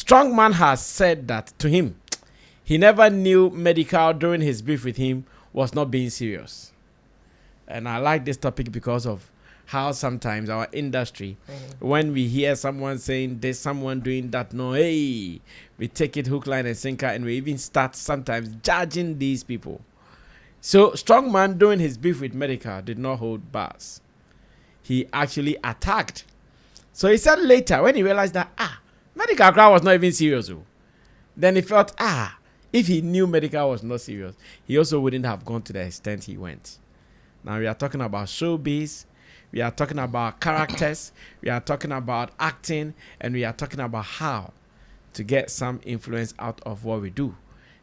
Strongman has said that to him, he never knew Medikal during his beef with him was not being serious. And I like this topic because of how sometimes our industry, when we hear someone saying this, someone doing that, no, hey, we take it hook, line, and sinker, and we even start sometimes judging these people. So Strongman, during his beef with Medikal, did not hold bars. He actually attacked. So he said later, when he realized that, Medikal crowd was not even serious, then he felt, if he knew Medikal was not serious, he also wouldn't have gone to the extent he went. Now we are talking about showbiz, we are talking about characters, we are talking about acting, and we are talking about how to get some influence out of what we do.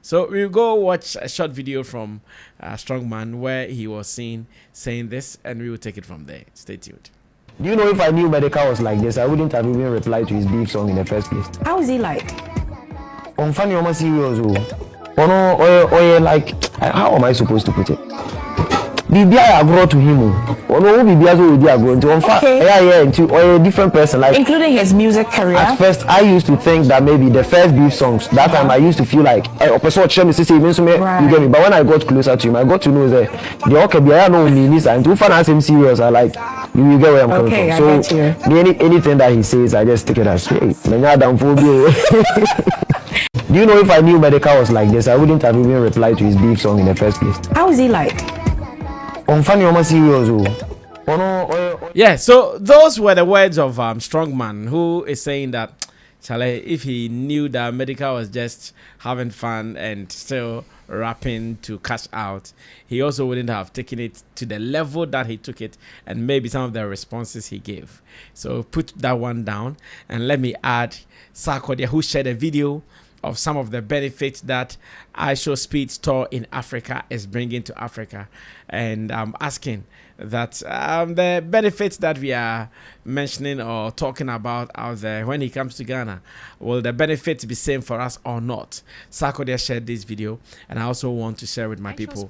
So we'll go watch a short video from Strongman where he was seen saying this, and we will take it from there. Stay tuned. Do you know if I knew Medikal was like this, I wouldn't have even replied to his beef song in the first place. How is he like? On funny, almost serious. Or like, how am I supposed to put it? Bibi I brought to him. Bibi a different person, like including his music career. At first, I used to think that maybe the first beef songs that time I used to feel like you get me. But when I got closer to him, I got to know that the okay I know me and to find him serious. I like you get where I'm coming from. So anything that he says, I just take it as hey. Do you know if I knew Medikal was like this, I wouldn't have even replied to his beef song in the first place. How is he like? On funny, almost serious. Yeah, so those were the words of Strongman, who is saying that if he knew that Medikal was just having fun and still rapping to cash out, he also wouldn't have taken it to the level that he took it, and maybe some of the responses he gave. So put that one down, and let me add Sarkodia, who shared a video of some of the benefits that IShowSpeed store in Africa is bringing to Africa, and I'm asking that the benefits that we are mentioning or talking about out there, when he comes to Ghana, will the benefits be same for us or not? Sarkodia shared this video, and I also want to share with my people.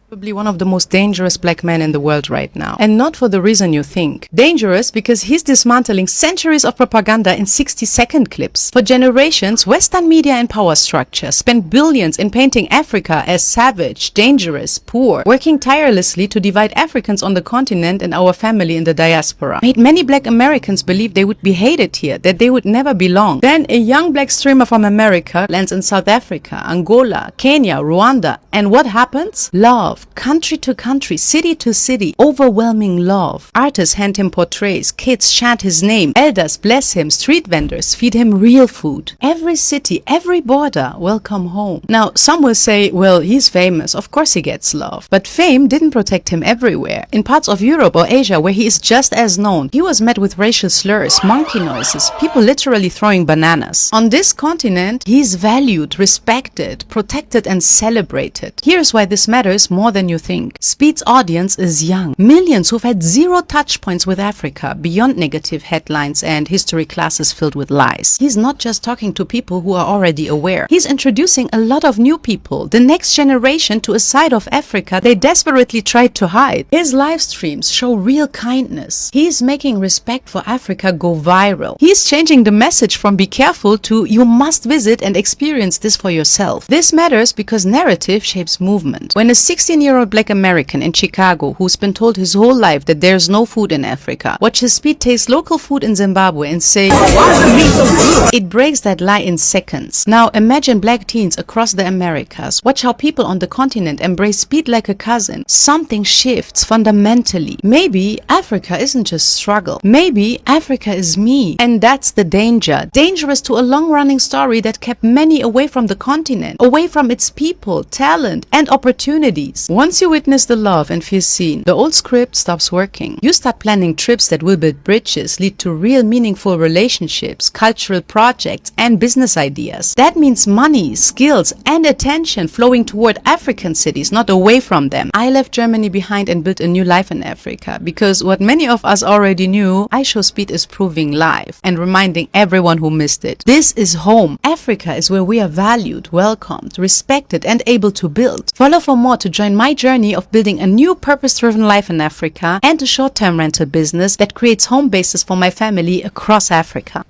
Probably one of the most dangerous black men in the world right now. And not for the reason you think. Dangerous because he's dismantling centuries of propaganda in 60-second clips. For generations, Western media and power structure spent billions in painting Africa as savage, dangerous, poor, working tirelessly to divide Africans on the continent and our family in the diaspora. Made many black Americans believe they would be hated here, that they would never belong. Then a young black streamer from America lands in South Africa, Angola, Kenya, Rwanda, and what happens? Love. Country to country, city to city, overwhelming love. Artists hand him portraits, kids chant his name, elders bless him, street vendors feed him real food. Every city, every border, welcome home. Now, some will say, well, he's famous, of course he gets love. But fame didn't protect him everywhere. In parts of Europe or Asia where he is just as known, he was met with racial slurs, monkey noises, people literally throwing bananas. On this continent, he's valued, respected, protected and celebrated. Here's why this matters more than you think. Speed's audience is young. Millions who've had zero touch points with Africa beyond negative headlines and history classes filled with lies. He's not just talking to people who are already aware. He's introducing a lot of new people, the next generation, to a side of Africa they desperately tried to hide. His live streams show real kindness. He's making respect for Africa go viral. He's changing the message from be careful to you must visit and experience this for yourself. This matters because narrative shapes movement. When a 16-year-old black American in Chicago who's been told his whole life that there's no food in Africa watches Speed taste local food in Zimbabwe and say, why is the meat so good? It breaks that lie in seconds. Now imagine black teens across the Americas. Watch how people on the continent embrace Speed like a cousin. Something shifts fundamentally. Maybe Africa isn't just struggle. Maybe Africa is me. And that's the danger. Dangerous to a long-running story that kept many away from the continent, away from its people, talent, and opportunities. Once you witness the love and feel seen, the old script stops working. You start planning trips that will build bridges, lead to real meaningful relationships, cultural projects, and business ideas. That means money, skills, and attention flowing toward African cities, not away from them. I left Germany behind and built a new life in Africa because what many of us already knew, IShowSpeed is proving live and reminding everyone who missed it. This is home. Africa is where we are valued, welcomed, respected, and able to build. Follow for more to join my journey of building a new purpose-driven life in Africa and a short-term rental business that creates home bases for my family across Africa.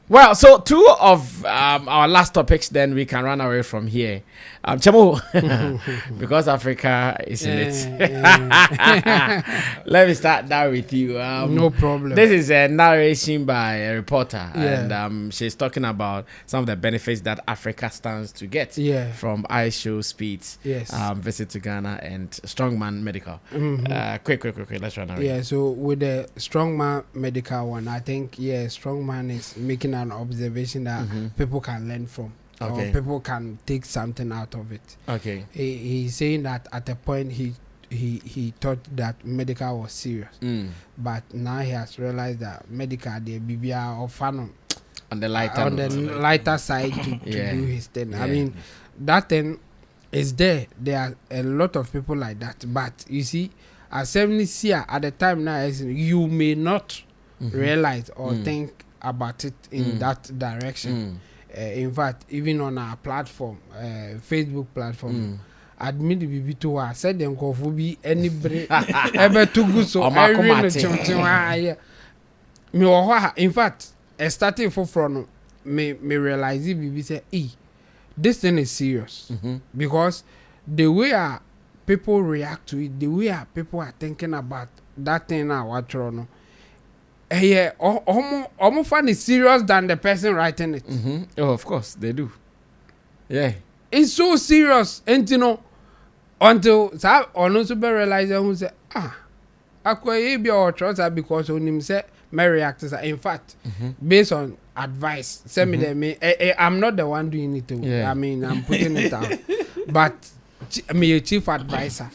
Well, so two of our last topics, then we can run away from here. Chamo, because Africa is in it. Let me start that with you. No problem. This is a narration by a reporter, and she's talking about some of the benefits that Africa stands to get from IShowSpeed's visit to Ghana and Strongman Medical. Quick, let's run away. Yeah, so with the Strongman Medical one, I think, Strongman is making an observation that people can learn from. Or people can take something out of it. Okay. He's saying that at a point he thought that medical was serious, but now he has realized that medical the BBR or fun on the lighter side to do his thing. I mean, that thing is there. There are a lot of people like that, but you see, at 70 at the time now, you may not realize or think about it in that direction. In fact, even on our platform, Facebook platform, admit the BB to us, said them go for be any break ever too good. So I really in fact, starting from me realize it, BB say, this thing is serious because the way people react to it, the way people are thinking about that thing now, what you know. Almost find it serious than the person writing it. Oh, of course they do. Yeah, it's so serious, and you know, until on also be realize who say I be our trust because on him say my reactors are in fact based on advice. Send me them. I'm not the one doing it too. I mean, I'm putting it out, but me a chief advisor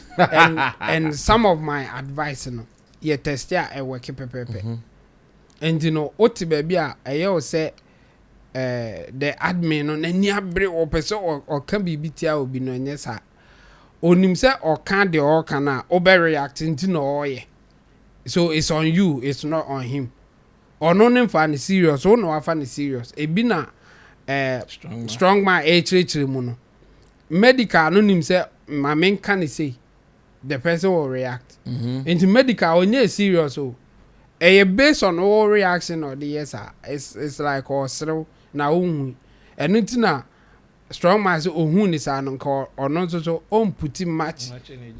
and some of my advice, you know, test I work pepe. And you know, oti baby I say the admin on any abre or person or can be BTI will be no nyesa. Onim say or can the or can overreacting to no. So it's on you, it's not on him. Or no name for serious, or no for serious. E bina strong man HH mono. Medical anonym say my main can say the person will react. Into medical only serious based on all reaction or the yes, it's like or so now and it's na strong man so who is an encore or not so putting much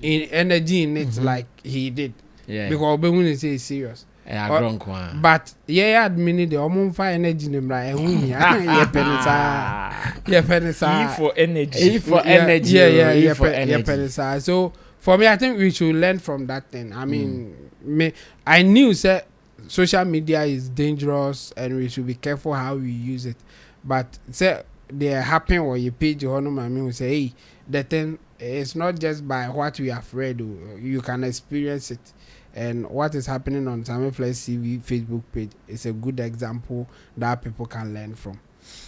energy in it like he did. Because when you say serious. But admin the almost fire energy name like for energy. So for me I think we should learn from that thing. I mean I knew say social media is dangerous and we should be careful how we use it. But say they happen or you page your home and we say, hey, the thing is not just by what we have read, you can experience it. And what is happening on Sammy Flex TV Facebook page is a good example that people can learn from.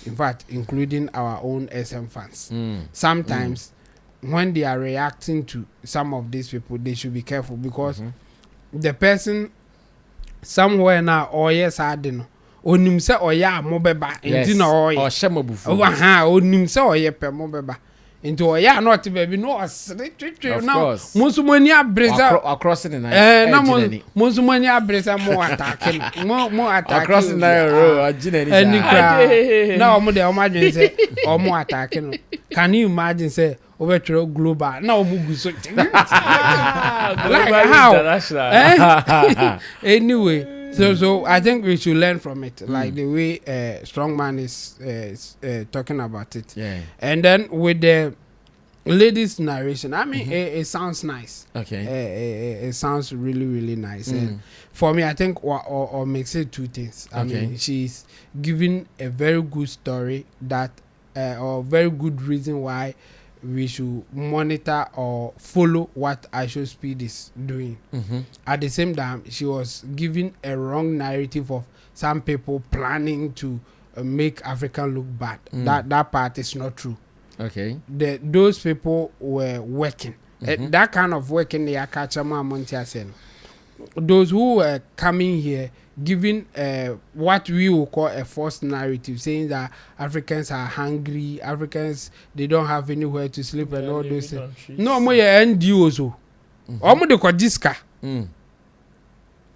In fact, including our own SM fans. Sometimes when they are reacting to some of these people, they should be careful because the person somewhere now or yes I don't know onim se oya mobeba enti na oye or shemobufu onim se oye pe mobeba enti oya not baby no now musumani abreza across the night na musumani abreza mo attack mo attack across the night eni na omo de omo adwen se omo attack no can you imagine say over global now muguso like how anyway so I think we should learn from it like the way Strongman is talking about it and then with the ladies narration I mean it sounds nice it sounds really nice and for me I think or makes it two things I mean she's giving a very good story that or very good reason why we should monitor or follow what IShowSpeed is doing. At the same time, she was giving a wrong narrative of some people planning to make Africa look bad. That part is not true. Those people were working. That kind of working they are catching more money. those who were coming here giving what we will call a false narrative, saying that Africans are hungry, Africans they don't have anywhere to sleep and all those things. No more NGOs. De Kodiska.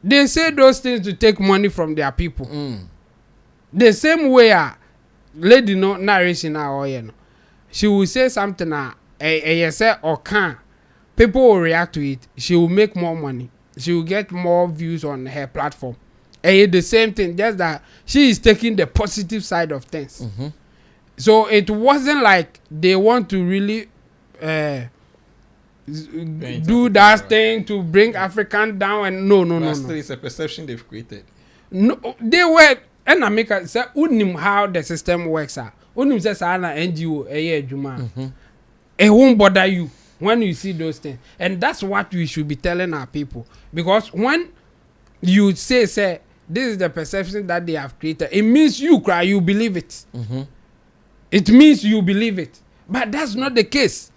They say those things to take money from their people. The same way lady no narration she will say something say or can people will react to it. She will make more money. She will get more views on her platform. The same thing, just that she is taking the positive side of things. So it wasn't like they want to really do that thing to bring African down and no. It's a perception they've created. No, they were and I make say unim how the system works. Unim says ana NGO juma. It won't bother you when you see those things, and that's what we should be telling our people, because when you say this is the perception that they have created, it means you cry, you believe it. It means you believe it, but that's not the case.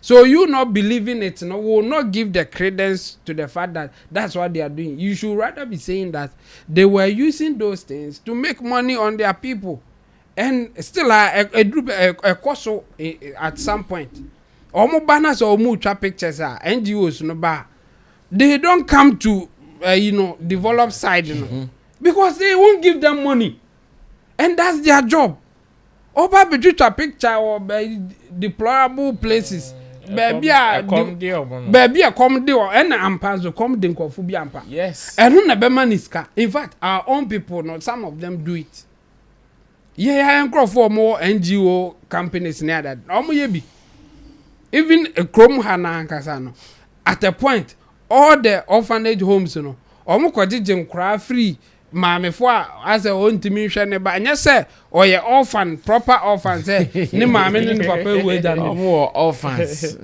So you not believing it will not give the credence to the fact that that's what they are doing. You should rather be saying that they were using those things to make money on their people, and still a cost at some point. Omo banners or mucha pictures NGOs no ba. They don't come to develop side because they won't give them money, and that's their job. Oba be a picture or deplorable places. Baby a comedy or any ampas comedy kofu bi ampa. Yes. And no be maniska. In fact, our own people, not some of them do it. Yeah, I am for more NGO companies near that. Omo even a Chrome Hana Kasano. At a point, all the orphanage homes, omo kwaji cry free. Mama for as a own to me but and yes sir or your orphan proper orphan say ni mama ni papa we dan more orphans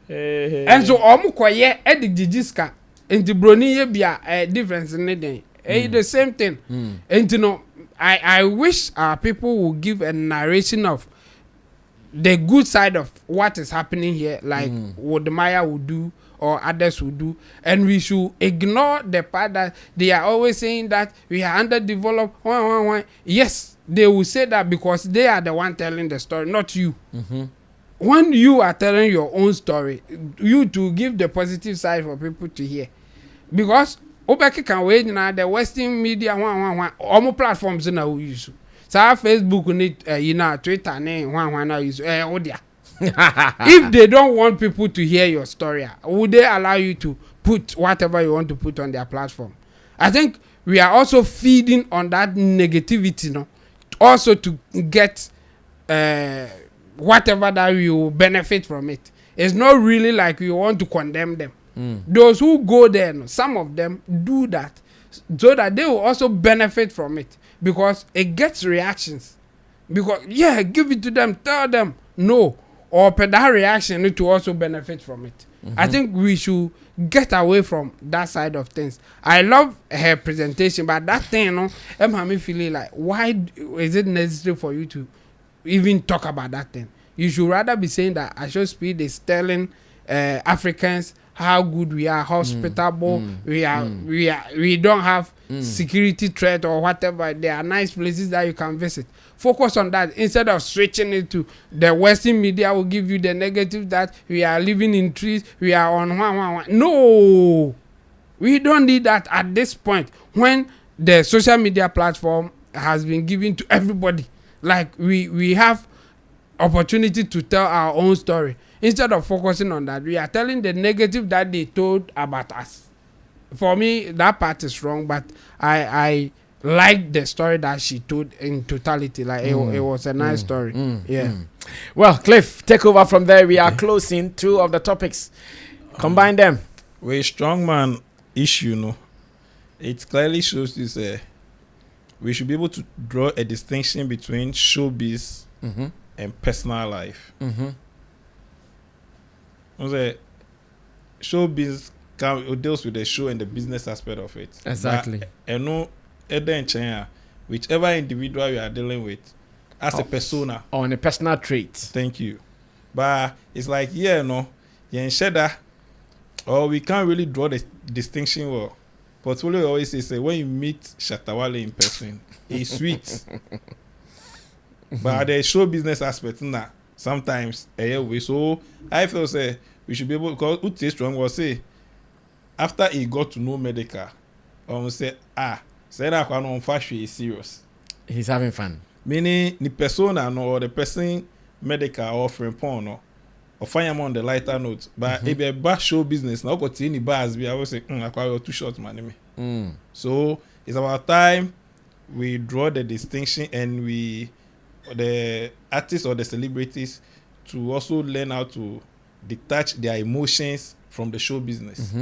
and so omo koye e de gigiska enti broni ye bia difference in den the same thing enti no I wish our people will give a narration of the good side of what is happening here, like what the Maya will do or others will do, and we should ignore the part that they are always saying that we are underdeveloped. Yes, they will say that because they are the one telling the story, not you. When you are telling your own story, you to give the positive side for people to hear, because Obeki can wait now. The Western media almost platforms in our use. So Facebook need Twitter now use if they don't want people to hear your story, would they allow you to put whatever you want to put on their platform? I think we are also feeding on that negativity, also to get whatever that we will benefit from it. It's not really like we want to condemn them. Those who go there, some of them do that so that they will also benefit from it, because it gets reactions. Because give it to them, tell them no, or per that reaction to also benefit from it. I think we should get away from that side of things. I love her presentation, but that thing, I'm me feeling like, why is it necessary for you to even talk about that thing? You should rather be saying that IShowSpeed is telling Africans how good we are, hospitable, we don't have security threat or whatever. There are nice places that you can visit. Focus on that instead of switching it to the Western media will give you the negative that we are living in trees, we are on one. No, we don't need that at this point when the social media platform has been given to everybody. Like we have opportunity to tell our own story. Instead of focusing on that, we are telling the negative that they told about us. For me, that part is wrong, but I like the story that she told in totality. Like it was a nice story. Well, Cliff, take over from there. We are closing 2 of the topics. Combine them. With Strongman issue, it clearly shows this. We should be able to draw a distinction between showbiz and personal life. Showbiz deals with the show and the business aspect of it. Exactly. And whichever individual you are dealing with as a persona. On a personal trait. Thank you. But it's like, or we can't really draw the distinction well. Portfolio always say when you meet Shatawale in person, it's sweet. But the show business aspect, nah, sometimes way. So I feel say we should be able, because Uti Strong was say after he got to know Medikal, say say that on fashion is serious. He's having fun. Meaning the persona no, or the person Medikal offering porn no, or find him on the lighter note. But if a bad show business now got any bars, I will say I quite too short money. So it's about time we draw the distinction and we the artists or the celebrities to also learn how to detach their emotions from the show business.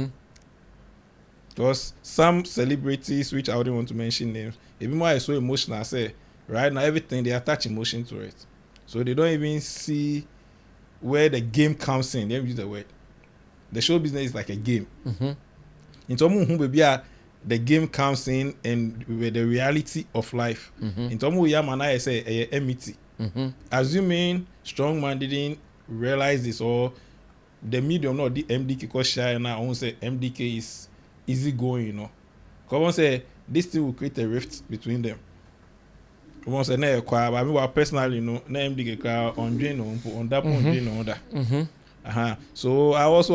Because some celebrities, which I wouldn't want to mention names, even more I so emotional, I say right now everything they attach emotion to it, so they don't even see where the game comes in. They use the word. The show business is like a game. In some the game comes in and with the reality of life. In some way, I say MET. Assuming Strongman didn't realize this, or the medium, not the MDK, because shy now, I won't say MDK is easy going, you know. Because I won't say this thing will create a rift between them. I won't say, I mean, personally, you know, MDK on that point, So I also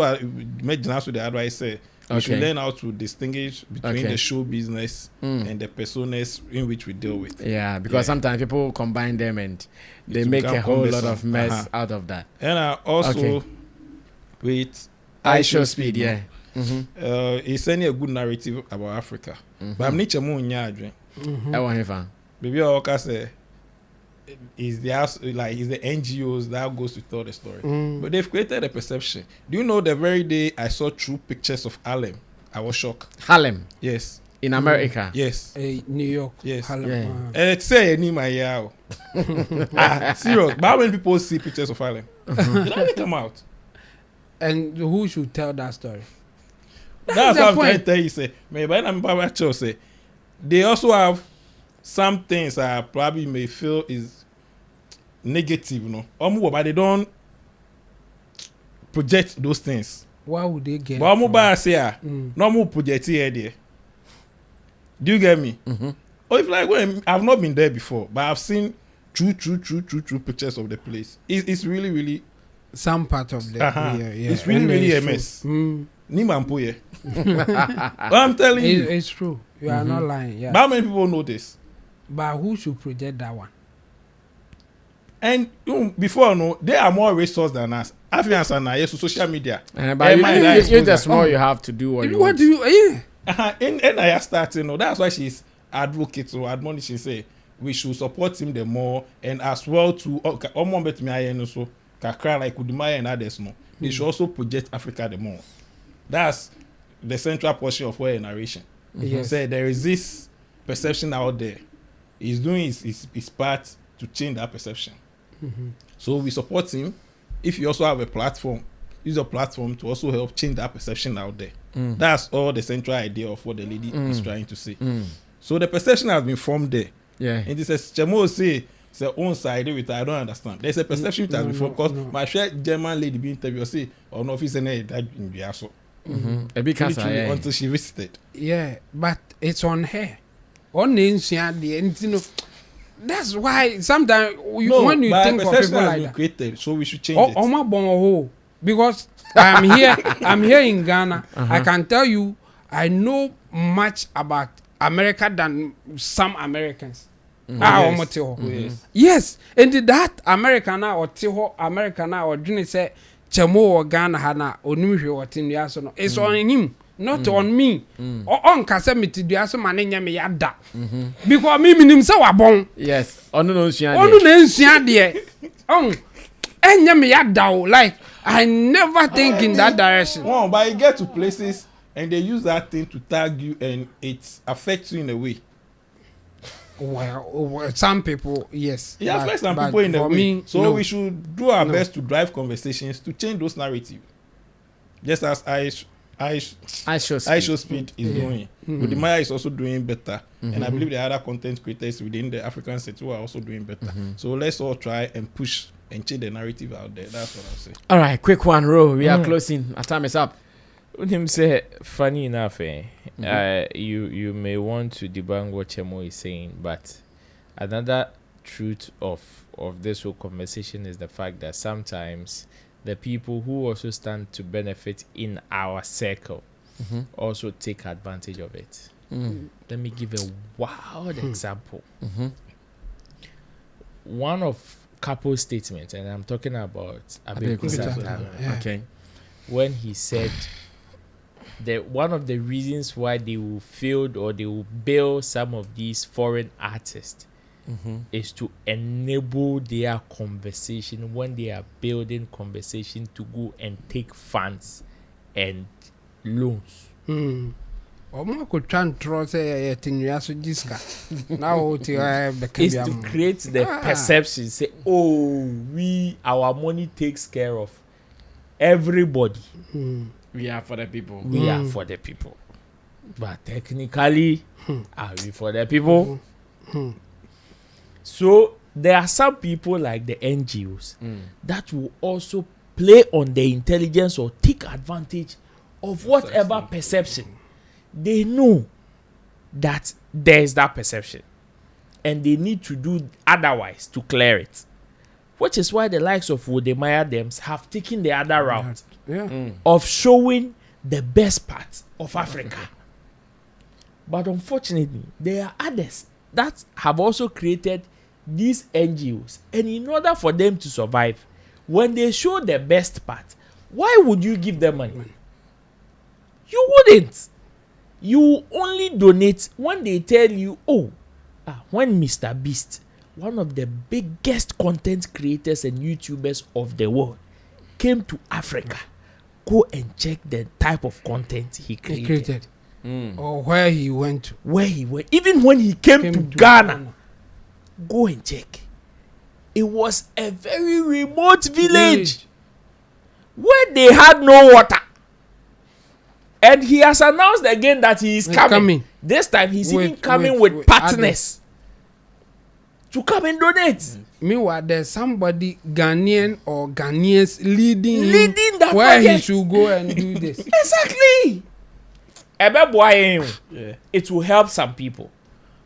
made the with the advice say, we should learn how to distinguish between the show business and the personas in which we deal with. Yeah, because sometimes people combine them and they make a whole lot of mess out of that. And also with IShowSpeed, he's sending a good narrative about Africa. But I'm not sure I want him. Maybe I can say is the NGOs that goes to tell the story. But they've created a perception. Do you know the very day I saw true pictures of Harlem, I was shocked. Harlem? Yes. In America? Yes. New York. Yes. Harlem. It's say any my year. Serious. But how many people see pictures of Harlem? Did they come out? And who should tell that story? That's what I'm trying to tell you. Say, maybe I'm about say they also have some things I probably may feel is negative, you know. But they don't project those things. Why would they get? But I'm say no more project here there. Do you get me? Or if like when I've not been there before, but I've seen true pictures of the place. It's really some part of the It's really a mess. I'm telling you, it's true. You are not lying. Yeah. But how many people know this? But who should project that one? And before they are more resource than us. Africans are now social media. But you're the small you have to do what you want. Do you? And I started, that's why she's advocate or admonishing say we should support him the more, and as well to so kakra like Udumaya and others no. They should also project Africa the more. That's the central portion of where narration. Say there is this perception out there. He's doing his part to change that perception. So we support him. If you also have a platform, use a platform to also help change that perception out there. That's all the central idea of what the lady is trying to say. So the perception has been formed there. Yeah. And this is Chemo say own side with I don't understand. There's a perception that has been formed because my shared German lady being interviewed say or no office and that in the aso. A big cancer until she visited. Yeah, but it's on her. On the that's why sometimes when you think of people like that, created, so we should change it. Because I'm here in Ghana. I can tell you I know much about America than some Americans. Yes, and that American or Tiho American or Juni say Chemo or Ghana Hana or New or Tinyaso. It's on him. Not on me. Or on Casamity, the Asamanenya me yada. Because me minim so bon. Yes, on no dear. And yami yada. Like I never think in that direction. Oh, but you get to places and they use that thing to tag you and it affects you in a way. Well, some people, yes. It affects some people in a way. Me, so we should do our best to drive conversations to change those narratives. Just as IShowSpeed is doing. Udimaya is also doing better. And I believe the other content creators within the African sector are also doing better. So let's all try and push and change the narrative out there. That's what I'll say. All right, quick one, Ro. We are closing. Our time is up. Him say, funny enough, you may want to debunk what Chemo is saying, but another truth of this whole conversation is the fact that sometimes the people who also stand to benefit in our circle also take advantage of it. Let me give a wild example. One of Kapo's statements, and I'm talking about Abeku Santana, okay, when he said that one of the reasons why they will field or they will bail some of these foreign artists is to enable their conversation when they are building conversation to go and take funds and loans. Omo could try and throw say so jiska. Now is to create the perception, say, oh, our money takes care of everybody. We are for the people. We are for the people. But technically, are we for the people? So there are some people like the NGOs that will also play on the intelligence or take advantage of whatever perception. They know that there is that perception and they need to do otherwise to clear it. Which is why the likes of Wodemaya Dems have taken the other route of showing the best parts of Africa. But unfortunately, there are others that have also created these NGOs. And in order for them to survive, when they show the best part, why would you give them money? You wouldn't. You only donate when they tell you, when Mr. Beast, one of the biggest content creators and YouTubers of the world, came to Africa, go and check the type of content he created. Or where he went to. Even when he came to Ghana, go and check. It was a very remote village where they had no water. And he has announced again that he is coming. This time he's even coming with partners to come and donate. Meanwhile, there's somebody Ghanaian or Ghanaians leading that where project. He should go and do this. Exactly. It will help some people.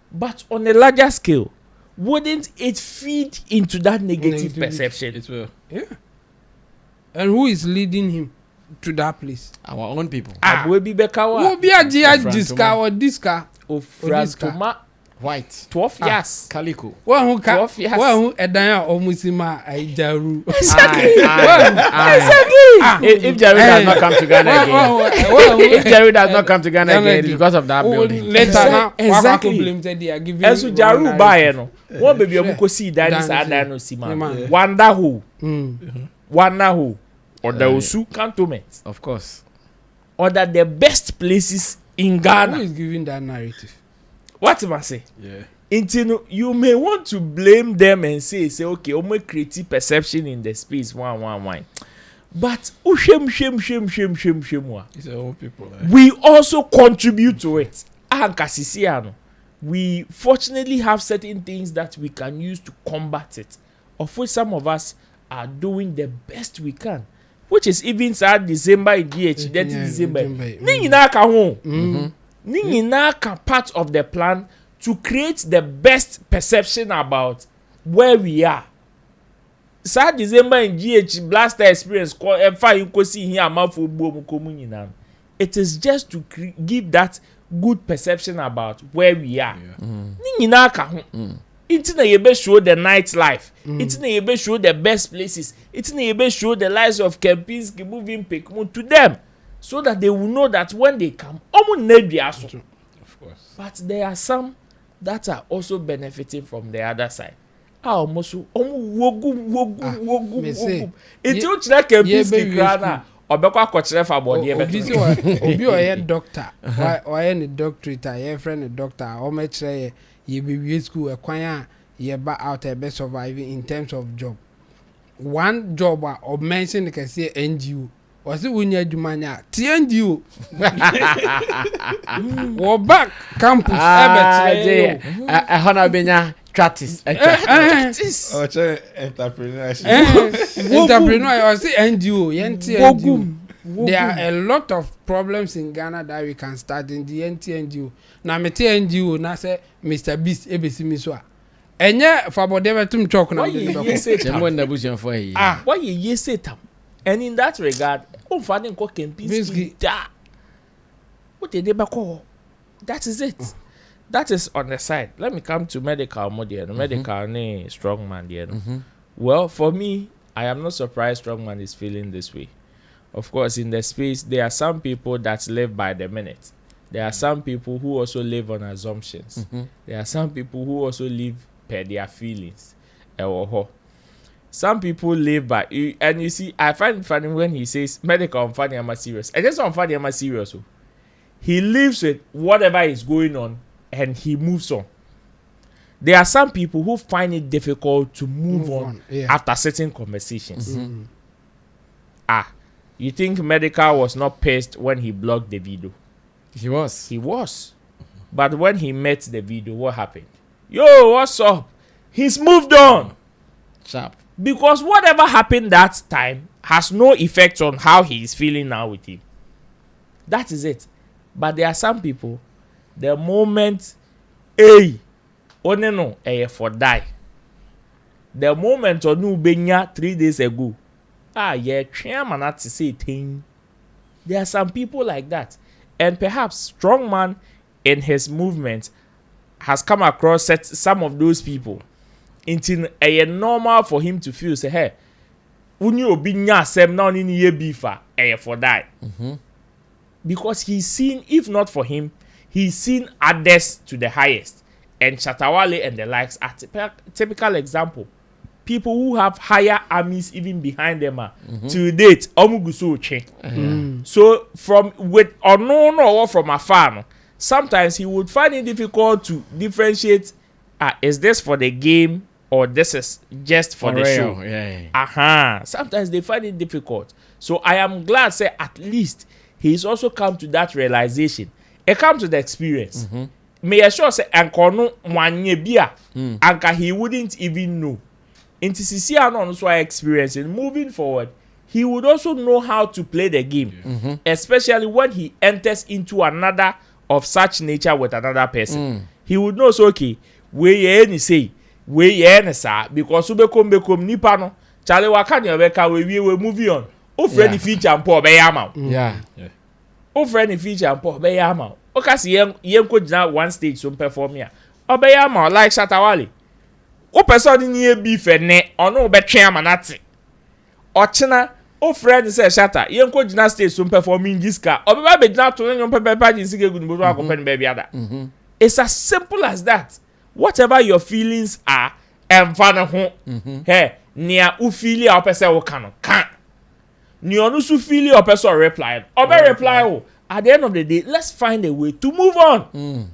But on a larger scale, wouldn't it feed into that negative perception? It will. Yeah. And who is leading him to that place? Our own people. Who be a Diska or Diska? Frantoma White. 12 years. Calico. 12 years. Who Edaya or Musima Aijaru? Exactly. If Jerry does not come to Ghana again, if Jerry does not come to Ghana again, it's because of that building. Later now, exactly. And so Jaru buy no. One baby omuko see dance no sima. Wanda who or the Osu cantonment. Of course. Or that the best places in Ghana. Who is giving that narrative? What am I say? Yeah. You may want to blame them and say okay, we create perception in the space one. But shame. It's our own people. We also contribute to it. We fortunately have certain things that we can use to combat it, of which some of us are doing the best we can. Which is even sad December in DH, that is December. Part of the plan to create the best perception about where we are. Sad December in GH blaster experience. It is just to give that good perception about where we are. It's not able to show the nightlife. It's not able to show the best places. It's not able to show the lives of Kempinski moving Pekmun to them, so that they will know that when they come, Of course. but there are some that are also benefiting from the other side. It's just like Kempinski Grana. Obi or doctor, or any doctorate, a friend doctor, or much ye be school a choir, ye back out a best surviving in terms of job. One job or mention can say NGO. Was it when you do mania? TNGO. Or back campus. A honor benya Tratis. Entrepreneur. Entrepreneur or say NGO. NGO. There are a lot of problems in Ghana that we can start in the NTNGO. Now, me NGO na say Mr. Beast ebesi mi so a. Enye for bodebe tum chok na. Why you say tam? Why you say tam? And in that regard, finding ko Kempinski da. What did they call? That is it. That is on the side. Let me come to medical model. Medical ne strongman there. Well, for me, I am not surprised strongman is feeling this way. Of course, in the space, there are some people that live by the minute. There are some people who also live on assumptions. There are some people who also live per their feelings. Some people live by, and you see, I find it funny when he says medical on funny am serious. And just on funny am serious. He lives with whatever is going on and he moves on. There are some people who find it difficult to move on after certain conversations. You think Medikal was not pissed when he blocked the video? He was. He was. But when he met the video, what happened? Yo, what's up? He's moved on. Sharp. Because whatever happened that time has no effect on how he is feeling now with him. That is it. But there are some people, the moment, for die. The moment onu benya 3 days ago. Chairman to say thing. There are some people like that. And perhaps Strongman in his movement has come across some of those people. Until normal for him to feel say, hey, uni obinya sem now ni ye beefa for die. Because he's seen, if not for him, he's seen others to the highest. And Chatawale and the likes are typical example. People who have higher armies even behind them to date so from with unknown or from afar, sometimes he would find it difficult to differentiate, is this for the game or this is just for the show. Sometimes they find it difficult. So I am glad say at least he's also come to that realization. It comes to the experience. May I sure say ankono mwanye bia anka he wouldn't even know. In TCC and also experiencing moving forward, he would also know how to play the game, especially when he enters into another of such nature with another person. He would know so okay, we any say, we any sa because bekom nipa no chale waka ne obeka we moving on. O friend feature and poor be yama. O friend feature and poor be yama. O kasi yen ko gina one stage so perform here. Obeyama like Shatawale. O person ni e beef ne ono betwe amanate. Ochina o friend say Shatta yen ko gina stage so performing giska. Obeba be gina to nyon pepe jinsike gu nbo akopen be biada. It's as simple as that. Whatever your feelings are, emfa ho. Hey, nia u feel ya opese wo kan. Ni onu su feel ya opese reply. Obe reply o. At the end of the day, let's find a way to move on.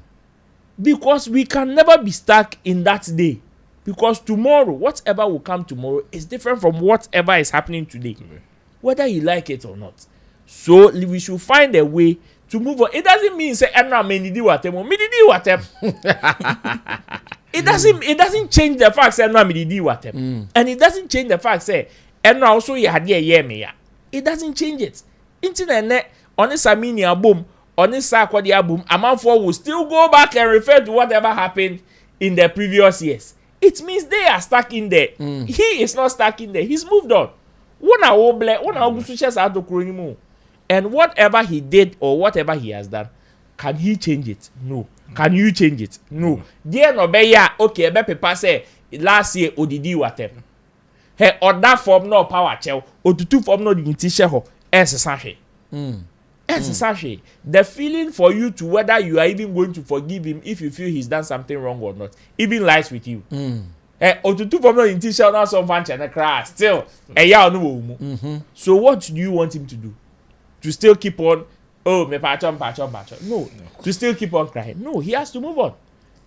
Because we can never be stuck in that day. Because tomorrow, whatever will come tomorrow is different from whatever is happening today. Whether you like it or not. So we should find a way to move on. It doesn't mean say Enra menidi whatever. Menidi whatever. It doesn't change the fact say Enra menidi whatever. And it doesn't change the fact say Enra also ye had ye me ya. It doesn't change it. Internet on this Sammy album, on this Sakwadi album, Amanfo will still go back and refer to whatever happened in the previous years. It means they are stuck in there. He is not stuck in there. He's moved on. And whatever he did or whatever he has done, can he change it? No. Can you change it? No. Dear no be ya okay, be paper say last year odidi whatever. Hey, or that form no power chel, or tutu form no dignity share ho. The feeling for you to whether you are even going to forgive him if you feel he's done something wrong or not, even lies with you. Or to two from no intention now some fan channel crash still. So what do you want him to do? To still keep on? Oh, me patchon. No, to still keep on crying. No, he has to move on,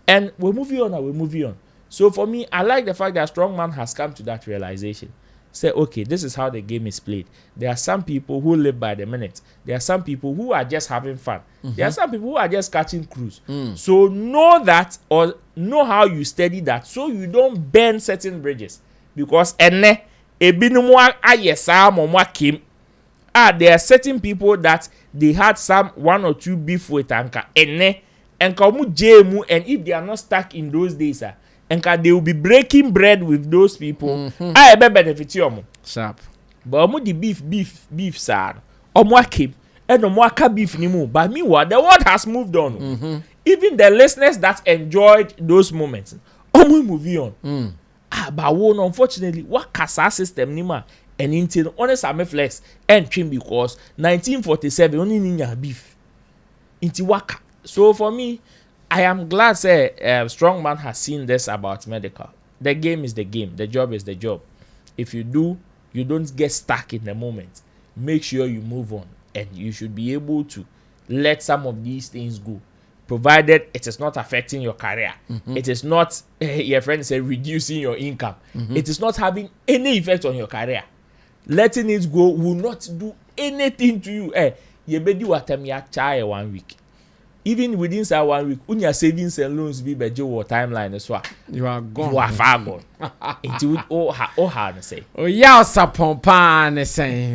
and we're moving on. So for me, I like the fact that Strongman has come to that realization. Say, okay, this is how the game is played. There are some people who live by the minute. There are some people who are just having fun. There are some people who are just catching cruise. So know that or know how you study that so you don't burn certain bridges. Because ene ebinumwa ayesa momwa kim there are certain people that they had some 1 or 2 beef with anka omu jemu, and if they are not stuck in those days anka they will be breaking bread with those people. I be benefit omo sharp. but omu the beef sir omu akim and omu aka beef ni mu. But meanwhile the world has moved on. Even the listeners that enjoyed those moments omu moving on. But unfortunately what kasa system ni ma and until honest Sammy flex and trim because 1947 only ninya beef into waka. So for me, I am glad say Strongman has seen this about Medikal. The game is the game, the job is the job. If you don't get stuck in the moment. Make sure you move on, and you should be able to let some of these things go, provided it is not affecting your career. It is not your friend said reducing your income. It is not having any effect on your career. Letting it go will not do anything to you. You be do what ya try 1 week. Even within that 1 week, when your savings and loans be bejo or timeline as well, You are gone. you are far gone. It would all hard to say. Oh yeah, sapon pan saying.